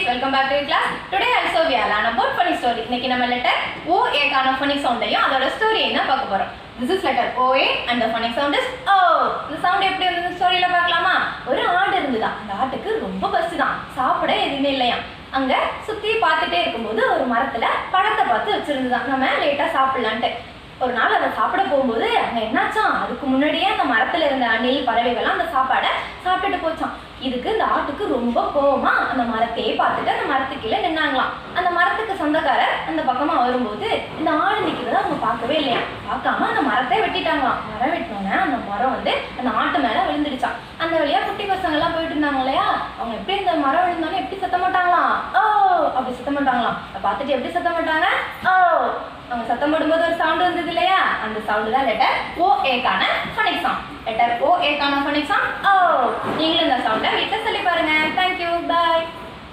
welcome back to your class. Today also we are learn about funny story. இன்னைக்கு நம்ம letter OA கான phonic soundையும் அதோட ஸ்டோரியையும் தான் பார்க்க போறோம். This is letter OA and the phonic sound is O. இந்த sound எப்படி வந்து ஸ்டோரியில பார்க்கலாமா? ஒரு ஆடு இருந்துதா. அந்த ஆட்டுக்கு ரொம்ப பசிதான். சாப்பிட எதுவுமே இல்லையா. அங்க சுத்தி பார்த்துட்டே இருக்கும்போது ஒரு மரத்துல பழத்தை பார்த்து வச்சிருந்துதான். நம்ம லேட்டா சாப்பிடலான்ட்டு. ஒரு நாள் அதை சாப்பிட போகும்போது அங்கே என்னாச்சான், அதுக்கு முன்னாடியே அந்த மரத்துல இருந்த அணில் பறவைகள்லாம் அந்த சாப்பாடை சாப்பிட்டுட்டு போச்சான். இதுக்கு இந்த ஆட்டுக்கு ரொம்ப கோவமா அந்த மரத்தையே பார்த்துட்டு அந்த மரத்துக்கு கீழே நின்னாங்களாம். அந்த மரத்துக்கு சொந்தக்காரர் அந்த பக்கமா வரும்போது இந்த ஆடு நிற்கிறத அவங்க பார்க்கவே இல்லையா. பார்க்காம அந்த மரத்தை வெட்டிட்டாங்களாம். மரம் வெட்டினோன்னே அந்த மரம் வந்து அந்த ஆட்டு மேல விழுந்துடுச்சான். அந்த வழியா குட்டி பசங்க எல்லாம் போயிட்டு இருந்தாங்க இல்லையா, அவங்க எப்படி இந்த மரம் விழுந்தோன்னே எப்படி சத்தம் மாட்டாங்களாம், ஓ அப்படி சத்தம் மாட்டாங்களாம். பார்த்துட்டு எப்படி சத்தம் மாட்டாங்க, ஓ. அவங்க சத்தம் போடும்போது ஒரு சவுண்ட் வந்தது இல்லையா, அந்த சவுண்டு தான் லெட்டர் OA-க்கான ஃபனிக் சவுண்ட். லெட்டர் OA-க்கான ஃபனிக் சவுண்ட் ஓ. நீங்களும் இந்த சவுண்டை வீட்டில் சொல்லி பாருங்க. தேங்க்யூ, பாய்.